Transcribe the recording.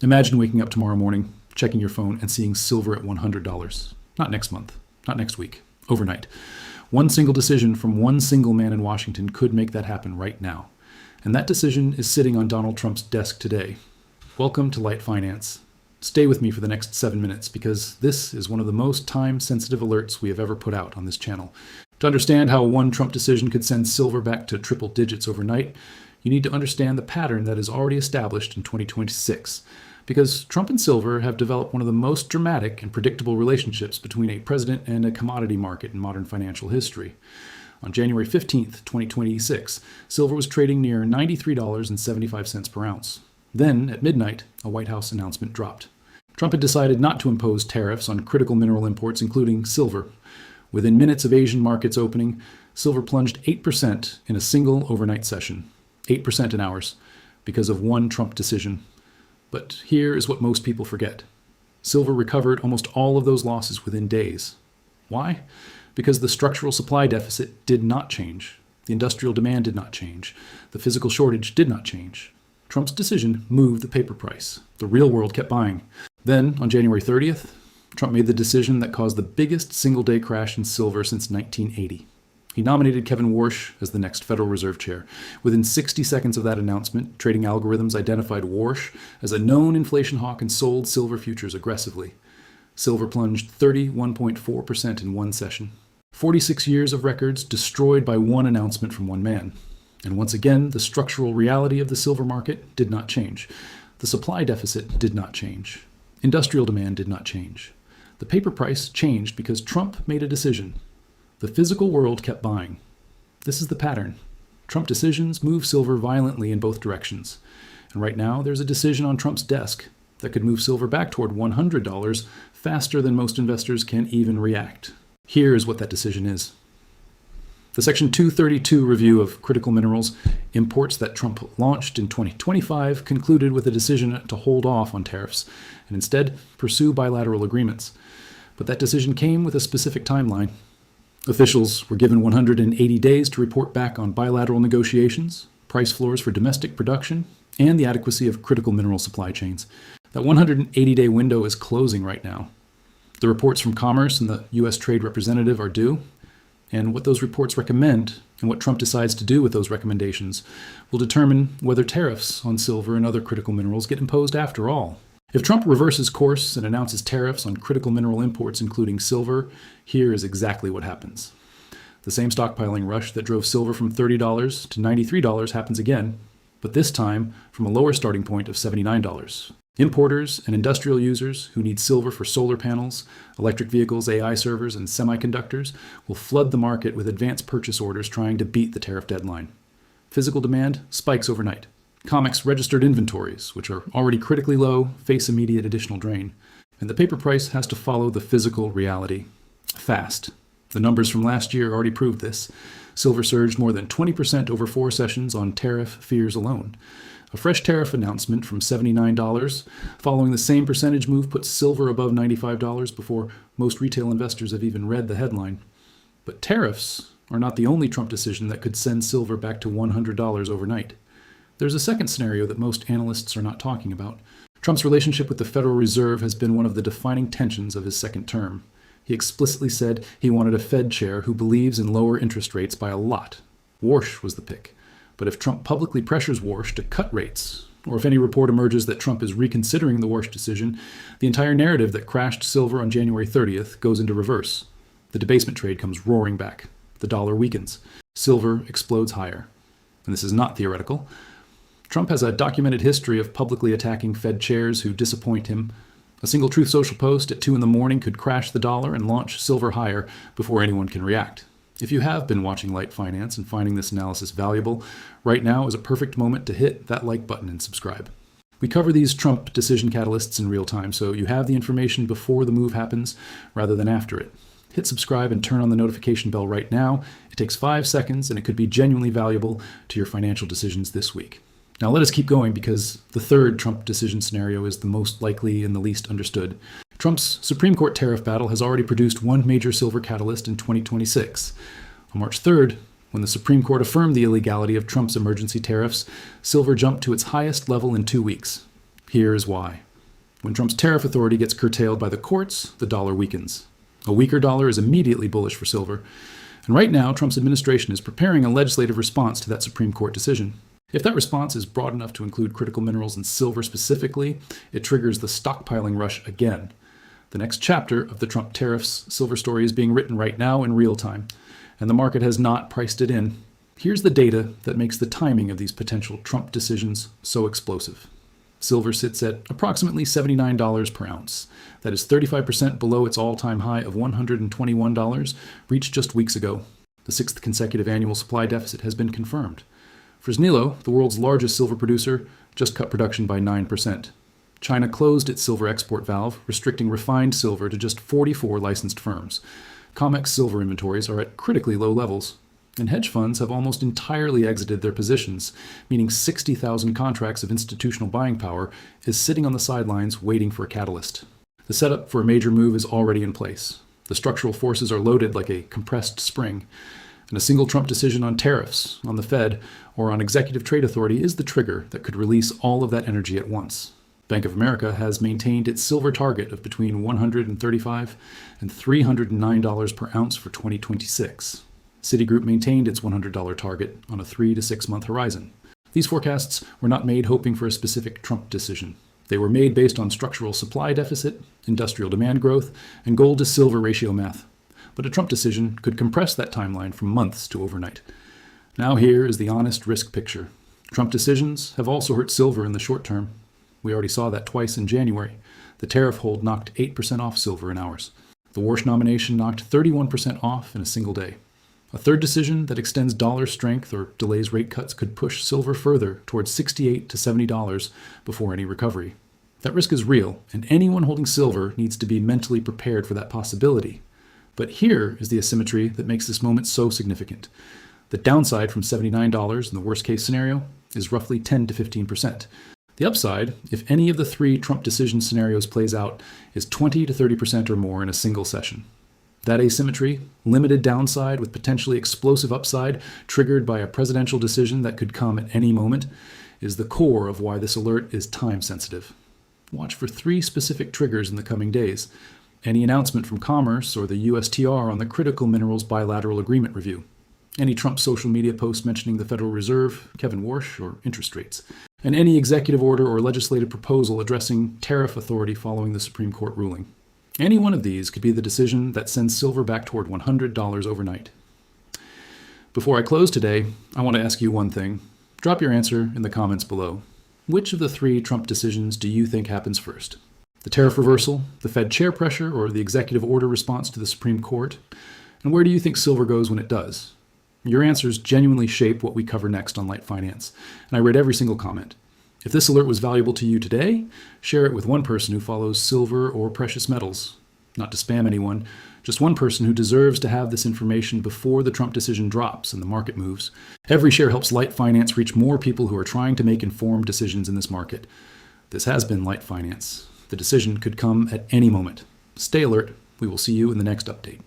Imagine waking up tomorrow morning, checking your phone, and seeing silver at $100. Not next month, not next week, overnight. One single decision from one single man in Washington could make that happen right now. And that decision is sitting on Donald Trump's desk today. Welcome to Light Finance. Stay with me for the next 7 minutes because this is one of the most time-sensitive alerts we have ever put out on this channel. To understand how one Trump decision could send silver back to triple digits overnight, you need to understand the pattern that is already established in 2026. Because Trump and silver have developed one of the most dramatic and predictable relationships between a president and a commodity market in modern financial history. On January 15th, 2026, silver was trading near $93.75 per ounce. Then, at midnight, a White House announcement dropped. Trump had decided not to impose tariffs on critical mineral imports, including silver. Within minutes of Asian markets opening, silver plunged 8% in a single overnight session. 8% in hours, because of one Trump decision. But here is what most people forget. Silver recovered almost all of those losses within days. Why? Because the structural supply deficit did not change. The industrial demand did not change. The physical shortage did not change. Trump's decision moved the paper price. The real world kept buying. Then, on January 30th, Trump made the decision that caused the biggest single-day crash in silver since 1980. He nominated Kevin Warsh as the next Federal Reserve Chair. Within 60 seconds of that announcement, trading algorithms identified Warsh as a known inflation hawk and sold silver futures aggressively. Silver plunged 31.4% in one session. 46 years of records destroyed by one announcement from one man. And once again, the structural reality of the silver market did not change. The supply deficit did not change. Industrial demand did not change. The paper price changed because Trump made a decision. The physical world kept buying. This is the pattern. Trump decisions move silver violently in both directions. And right now, there's a decision on Trump's desk that could move silver back toward $100 faster than most investors can even react. Here is what that decision is. The Section 232 review of critical minerals imports that Trump launched in 2025 concluded with a decision to hold off on tariffs and instead pursue bilateral agreements. But that decision came with a specific timeline. Officials were given 180 days to report back on bilateral negotiations, price floors for domestic production, and the adequacy of critical mineral supply chains. That 180-day window is closing right now. The reports from Commerce and the U.S. Trade Representative are due, and what those reports recommend and what Trump decides to do with those recommendations will determine whether tariffs on silver and other critical minerals get imposed after all. If Trump reverses course and announces tariffs on critical mineral imports, including silver, here is exactly what happens. The same stockpiling rush that drove silver from $30 to $93 happens again, but this time from a lower starting point of $79. Importers and industrial users who need silver for solar panels, electric vehicles, AI servers, and semiconductors will flood the market with advance purchase orders trying to beat the tariff deadline. Physical demand spikes overnight. COMEX registered inventories, which are already critically low, face immediate additional drain. And the paper price has to follow the physical reality. Fast. The numbers from last year already proved this. Silver surged more than 20% over 4 sessions on tariff fears alone. A fresh tariff announcement from $79 following the same percentage move puts silver above $95 before most retail investors have even read the headline. But tariffs are not the only Trump decision that could send silver back to $100 overnight. There's a second scenario that most analysts are not talking about. Trump's relationship with the Federal Reserve has been one of the defining tensions of his second term. He explicitly said he wanted a Fed chair who believes in lower interest rates by a lot. Warsh was the pick. But if Trump publicly pressures Warsh to cut rates, or if any report emerges that Trump is reconsidering the Warsh decision, the entire narrative that crashed silver on January 30th goes into reverse. The debasement trade comes roaring back. The dollar weakens. Silver explodes higher. And this is not theoretical. Trump has a documented history of publicly attacking Fed chairs who disappoint him. A single Truth Social post at 2 in the morning could crash the dollar and launch silver higher before anyone can react. If you have been watching Light Finance and finding this analysis valuable, right now is a perfect moment to hit that like button and subscribe. We cover these Trump decision catalysts in real time, so you have the information before the move happens rather than after it. Hit subscribe and turn on the notification bell right now. It takes 5 seconds and it could be genuinely valuable to your financial decisions this week. Now let us keep going because the third Trump decision scenario is the most likely and the least understood. Trump's Supreme Court tariff battle has already produced one major silver catalyst in 2026. On March 3rd, when the Supreme Court affirmed the illegality of Trump's emergency tariffs, silver jumped to its highest level in 2 weeks. Here is why. When Trump's tariff authority gets curtailed by the courts, the dollar weakens. A weaker dollar is immediately bullish for silver. And right now, Trump's administration is preparing a legislative response to that Supreme Court decision. If that response is broad enough to include critical minerals and silver specifically, it triggers the stockpiling rush again. The next chapter of the Trump tariffs silver story is being written right now in real time, and the market has not priced it in. Here's the data that makes the timing of these potential Trump decisions so explosive. Silver sits at approximately $79 per ounce. That is 35% below its all-time high of $121, reached just weeks ago. The sixth consecutive annual supply deficit has been confirmed. Fresnillo, the world's largest silver producer, just cut production by 9%. China closed its silver export valve, restricting refined silver to just 44 licensed firms. COMEX silver inventories are at critically low levels, and hedge funds have almost entirely exited their positions, meaning 60,000 contracts of institutional buying power is sitting on the sidelines waiting for a catalyst. The setup for a major move is already in place. The structural forces are loaded like a compressed spring, and a single Trump decision on tariffs, on the Fed, or on executive trade authority is the trigger that could release all of that energy at once. Bank of America has maintained its silver target of between $135 and $309 per ounce for 2026. Citigroup maintained its $100 target on a 3 to 6 month horizon. These forecasts were not made hoping for a specific Trump decision. They were made based on structural supply deficit, industrial demand growth, and gold to silver ratio math. But a Trump decision could compress that timeline from months to overnight. Now here is the honest risk picture. Trump decisions have also hurt silver in the short term. We already saw that twice in January. The tariff hold knocked 8% off silver in hours. The Warsh nomination knocked 31% off in a single day. A third decision that extends dollar strength or delays rate cuts could push silver further towards $68 to $70 before any recovery. That risk is real, and anyone holding silver needs to be mentally prepared for that possibility. But here is the asymmetry that makes this moment so significant. The downside from $79 in the worst-case scenario is roughly 10 to 15%. The upside, if any of the three Trump decision scenarios plays out, is 20 to 30% or more in a single session. That asymmetry, limited downside with potentially explosive upside triggered by a presidential decision that could come at any moment, is the core of why this alert is time-sensitive. Watch for 3 specific triggers in the coming days. Any announcement from Commerce or the USTR on the critical minerals bilateral agreement review. Any Trump social media post mentioning the Federal Reserve, Kevin Warsh, or interest rates. And any executive order or legislative proposal addressing tariff authority following the Supreme Court ruling. Any one of these could be the decision that sends silver back toward $100 overnight. Before I close today, I want to ask you one thing. Drop your answer in the comments below. Which of the 3 Trump decisions do you think happens first? The tariff reversal, the Fed chair pressure, or the executive order response to the Supreme Court? And where do you think silver goes when it does? Your answers genuinely shape what we cover next on Light Finance, and I read every single comment. If this alert was valuable to you today, share it with one person who follows silver or precious metals. Not to spam anyone, just one person who deserves to have this information before the Trump decision drops and the market moves. Every share helps Light Finance reach more people who are trying to make informed decisions in this market. This has been Light Finance. The decision could come at any moment. Stay alert. We will see you in the next update.